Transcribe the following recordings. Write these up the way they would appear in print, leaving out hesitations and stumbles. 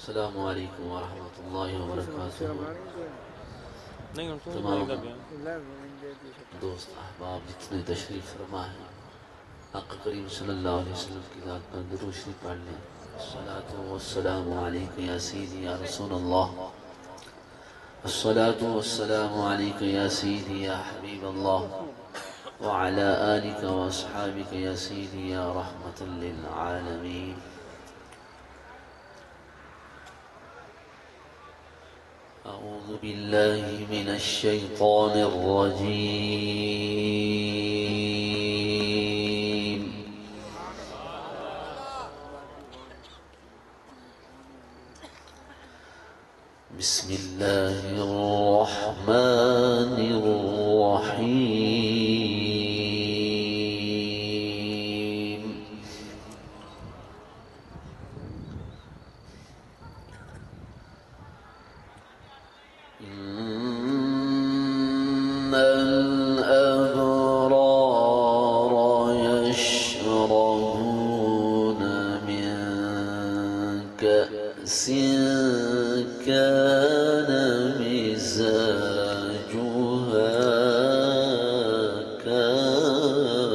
السلام عليكم ورحمة الله وبركاته. तमाम दोस्त अहबाब जितने तशरीफ फरमा हैं, हक़ करीम सल्लल्लाहु अलैहि वसल्लम की ज़ात पर दुरूद शरीफ पढ़ लें। अस्सलातु वस्सलामु अलैका या सय्यदी या रसूलल्लाह, अस्सलातु वस्सलामु अलैका या सय्यदी या हबीबल्लाह, व अला आलिका व अस्हाबिका या सय्यदी या रहमतल लिल आलमीन। أعوذ بالله من الشيطان الرجيم. بسم الله الرحمن الرحيم. إن الأبرار يشربون من كأس كان مزاجها كافورا.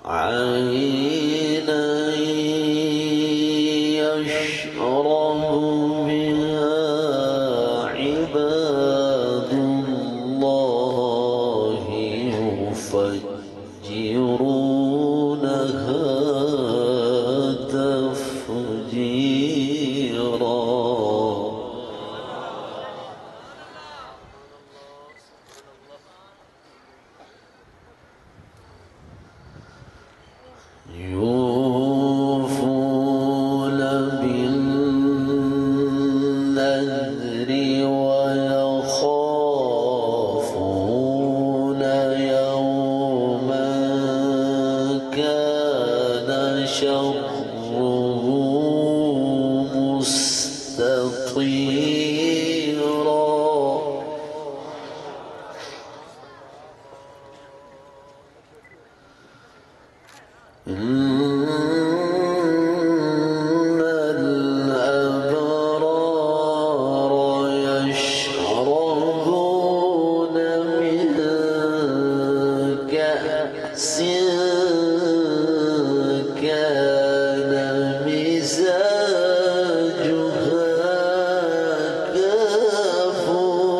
عينا يشرب بها عباد الله يفجرونها تفجيرا. يوفون بالنذر ويخافون يوما كان شره مستطيرا. إن الأبرار يشربون من كأس كان مزاجها كافورا.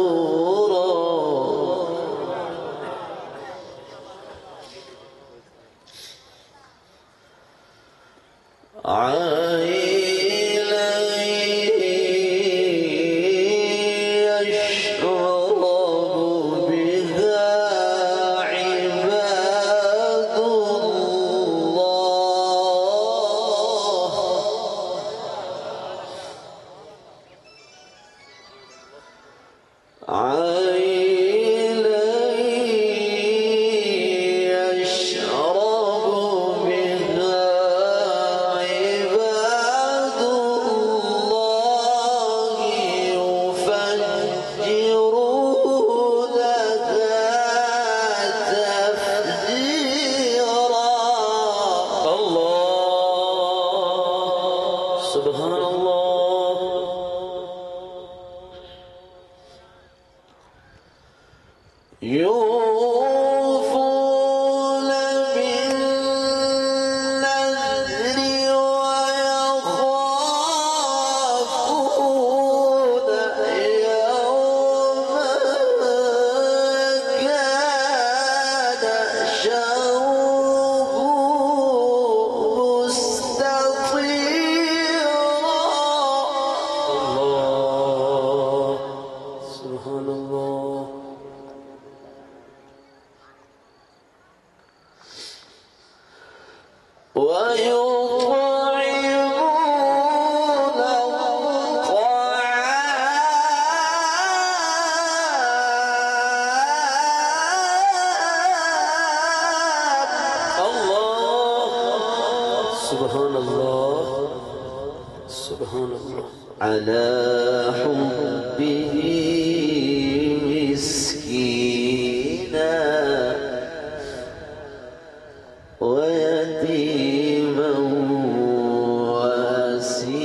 عينا يشرب بها عباد الله. عينا يشرب بها عباد الله يفجرونها تفجيرا. الله سبحان الله. يوفون بالنذر ويخافون يوما كان شره مستطيرا. الله سبحان الله. على حبه مسكينا ويتيما وأسيرا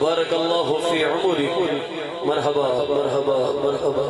بارك الله في عمري. مرحبا مرحبا مرحبا.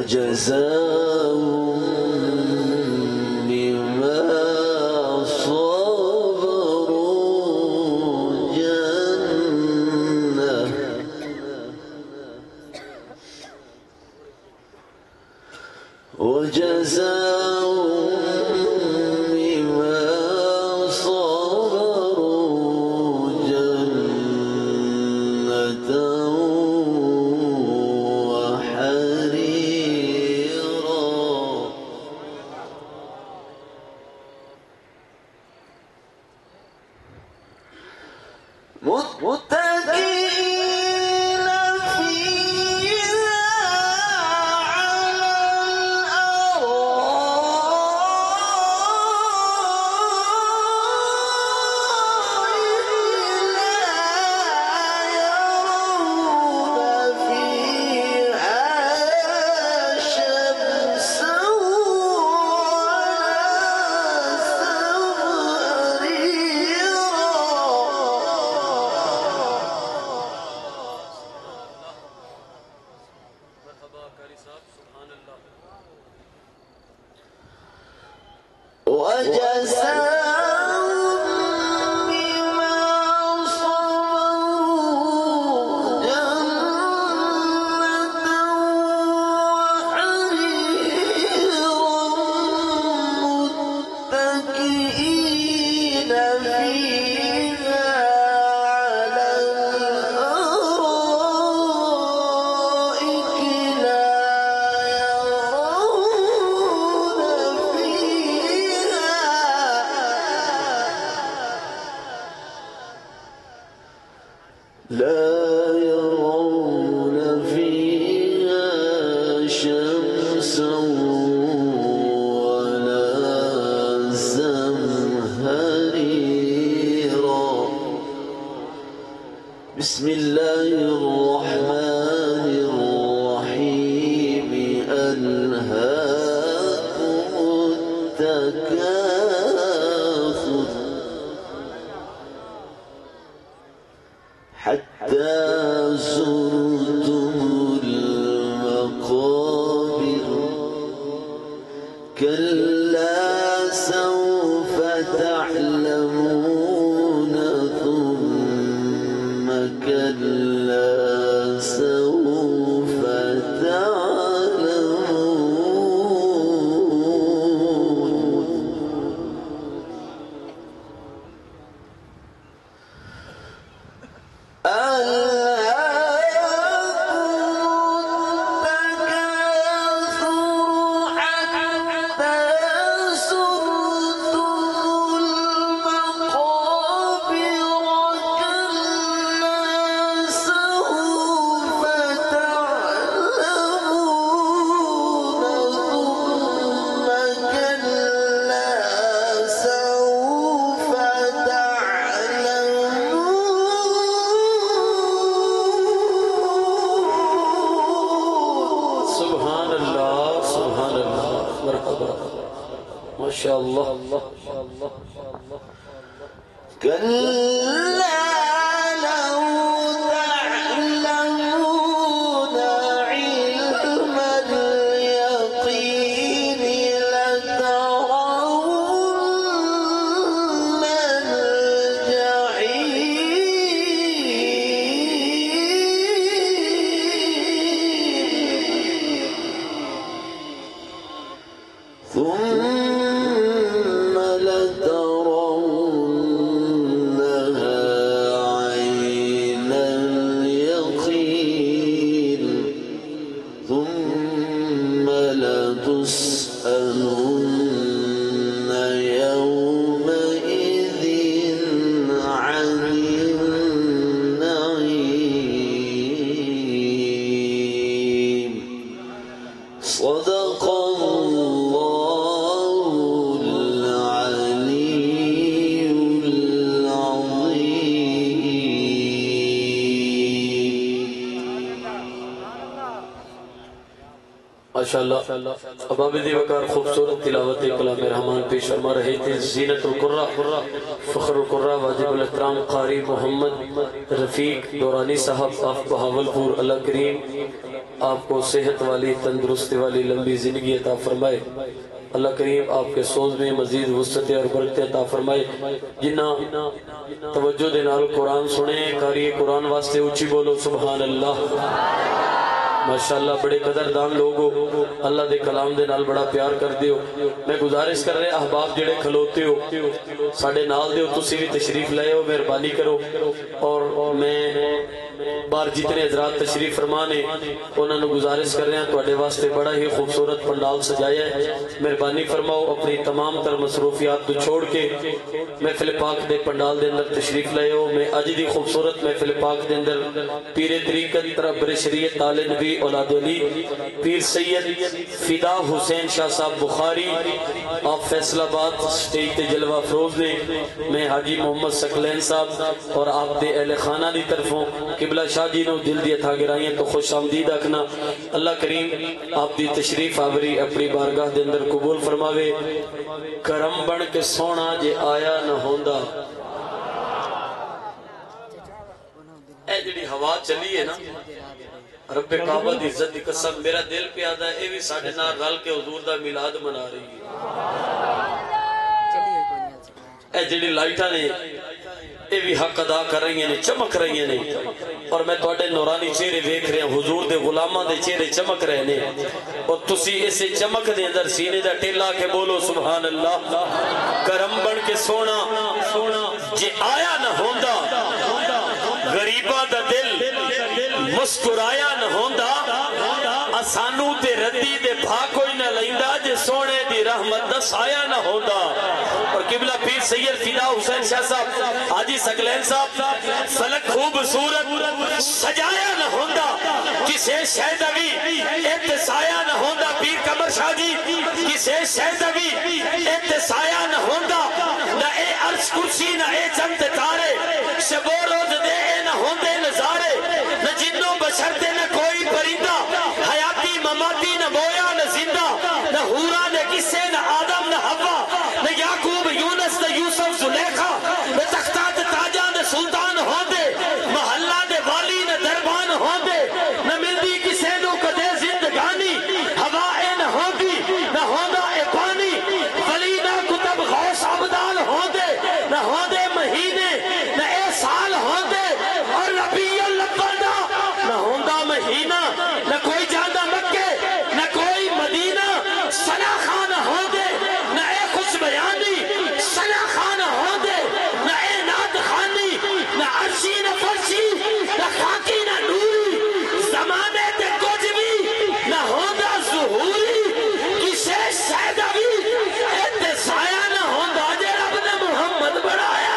وجزاهم بما صبروا جنة وجزاهم بما صبروا جنة متكئين فيها لا يرون فيها شمسا ولا زمهريرا. بسم الله الرحمن الرحيم. ألهاكم التكاثر حتى زرتم المقابر. كلا سوف تعلمون ثم كلا سوف تعلمون. ما شاء الله. كلا لو تعلمون علم اليقين لترون الجحيم ثم لترونها عين اليقين ثم لتسألن يومئذ عن النعيم. صدق الله العلي العظيم. ماشاءاللہ ابابدی وقار خوبصورت تلاوت کلام رحمان پیش فرما رہے تھے. زینت القرہ فخر القرہ واجب الاحترام قاری محمد رفیق دورانی صاحب آف بہاولپور. اللہ کریم آپ کو صحت والی تندرستی والی لمبی زندگی عطا فرمائے. اللہ کریم آپ کے سوز میں مزید وسعت اور برکت عطا فرمائے. جنہ توجہ دے نال قرآن سنے قاری قرآن واسطے اونچی بولو سبحان اللہ. ماشاءاللہ بڑے قدردان لوگ ہو, اللہ دے کلام دے نال بڑا پیار کر دیو. میں گزارش کر رہے احباب جڑے کھلوتے ہو ساڑھے نال دیو تسی بھی تشریف لائے ہو, مہربانی کرو. اور میں بار جتنے حضرات تشریف فرمانے انہوں نے گزارش کر رہے ہیں توڑے واسطے بڑا ہی خوبصورت پنڈال سجایا ہے. مہربانی فرماؤ اپنی تمام تر مصروفیات تو چھوڑ کے محفل پاک دے پنڈال دے اندر تشریف لائے ہو. میں اج دی خوبصورت محفل پاک دے اندر پیر طریقت رہبر شریعت آل نبی اولاد علی پیر سید فدا حسین شاہ صاحب بخاری آپ فیصل آباد سٹیج تے جلوہ افروز نے. میں حاجی محمد سکلین صاحب اور آپ دے اہل خانہ دی طرفوں قبلہ شاہ جی نو دل دیا تھا گرائیں تو خوش آمدید اکنا. اللہ کریم آپ دی تشریف آوری اپنی بارگاہ دے اندر قبول فرماوے. کرم بن کے سونا جے آیا نہ ہوندا. اے جڑی ہوا چلی ہے نا رب کعبہ دی عزت دی قسم میرا دل پہ آدھا ہے اے بھی ساڑھے نار رل کے حضور دا میلاد منا رہی ہے. اے جڑی لائٹاں نے اے بھی حق ادا کر رہی ہیں چمک رہی ہیں. اور میں توڑے نورانی چہرے دیکھ رہے ہیں حضور دے غلامہ دے چہرے چمک رہے ہیں. اور تسی اسے چمک دے اندر سینے دا ٹیلا کے بولو سبحان اللہ. کرم بن کے سونا جے آیا نہ ہوندا غریبہ دا دل مسکرایا نہ ہوندا. اسانو تے ردی دے بھا کوئی نہ لیندا جے سونے دی رحمت دا سایہ نہ ہوندا. اور قبلہ پیر سید فدا حسین شاہ صاحب حاجی سکلین صاحب فلک خوبصورت سجایا نہ ہوندا کسے شہدوی اتسایا نہ ہوندا. پیر قمر شاہ جی کسے شہدوی اتسایا نہ ہوندا. نہ اے عرش کرسی نہ اے چمت تارے شب و روز دے اے نہ ہوندے نظارے. نہ جنوں بشر دے نہ کوئی پرندہ حیاتی مماتی نہ بویا نہ زندہ. نہ حورا نہ کسے نہ آدم نہ حوا نہ یعقوب یونس نہ یوسف زلیخا. نہ تختات تاجہ نہ سلطان ہوندے محلہ دے والی نہ دربان ہوندے. نہ ملدی کسے نو کدے زندگانی ہوائے نہ ہوندی نہ ہوندا اے پانی. ولی نہ کتب غوث عبدال ہوندے نہ ہوندے مہینے نہ اے سال ہوندے. اور ربیع الاول نہ ہوندا مہینہ. نہ کوئی جاندہ مکے نہ کوئی مدینہ. سنا خان ہوندے نہ اے خوش بیانی سنا خان ہوندے. نہ اے نات خانی نہ عرشی نہ فرشی نہ خاکی نہ نوری. زمانے تے کچھ بھی نہ ہوندا ظہوری. کسے شہدوی اتسایا نہ ہوندا جے رب نے محمد بڑھایا.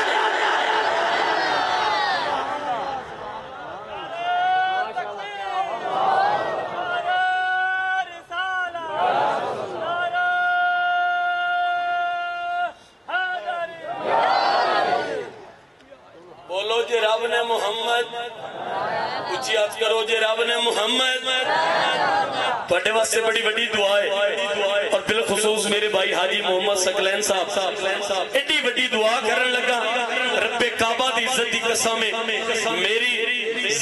بولو جے رب نے محمد اچھی ہاتھ کرو جے رب نے محمد. پڑھے واسطے بڑی بڑی دعائیں اور بالخصوص میرے بھائی حاجی محمد سکلین صاحب ایڈی بڑی دعا کرن لگا. رب کعبہ دی عزت دی قسم میری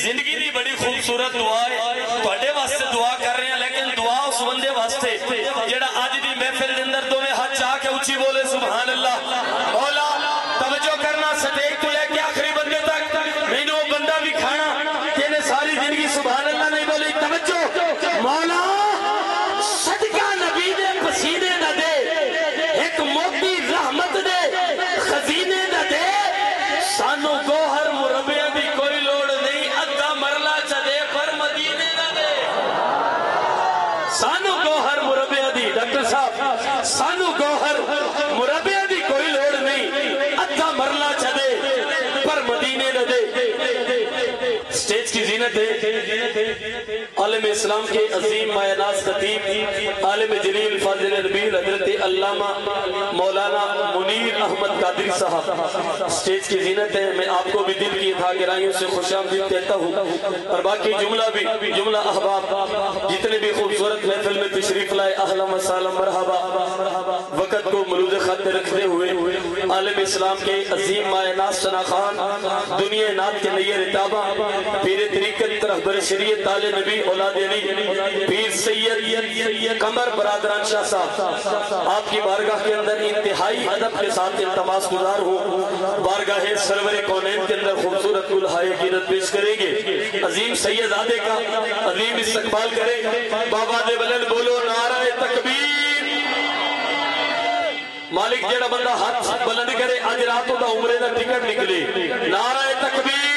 زندگی دی بڑی خوبصورت دعا ہے. پڑھے واسطے دعا کر رہے ہیں لیکن دعا اس بندے واسطے جڑا آج دی محفل دے اندر دو میں ہاتھ چاہ کے اونچی بولے سبحان اللہ. مولا توجہ کرنا سٹیج تو لے کے آخری بندے تک مینوں بندہ بھی کھانا تینے ساری زندگی سبحان اللہ نہیں بولی. توجہ مولا صدقہ نبی دے پسینے نہ دے ایک موتی رحمت دے خزینے نہ دے. سانو گوہر مربع دی کوئی لوڑ نہیں ادھا مرلہ چدے پر مدینے نہ دے. سانو گوہر مربع دی ڈاکٹر صاحب سانو گوہر مربع دی کوئی لوڑ زینت ہے عالم اسلام کے عظیم مایہ خطیب عالم جلیل فاضل نبیل حضرت علامہ مولانا منیر احمد قادری صاحب سٹیج کی زینت ہے. میں آپ کو بھی دل کی تھا گرائیوں سے خوش آمدید کہتا ہوں اور باقی جملہ احباب جتنے بھی خوبصورت محفل میں تشریف لائے اہلا و سہلا مرحبا. وقت کو ملوز خاطر رکھتے ہوئے عالم اسلام کے عظیم مایہ ناز ثنا خان دنیا نات کے نیر اتابہ پیر طریقت رہبر شریعت تاج نبی اولاد علی پیر سید قمر برادران شاہ صاحب آپ کی بارگاہ کے اندر انتہائی ادب کے ساتھ التماس گزار ہوں بارگاہ سرور کونین کے اندر خوبصورت الہائے قیرت پیش کریں گے. عظیم سیدزادے کا عظیم استقبال کریں. بابا دے بلند بولو نعرہ تکبیر. مالک جڑا بندہ ہاتھ بلند کرے اج راتوں دا عمرے دا ٹکٹ نکلے. نعرہ تکبیر.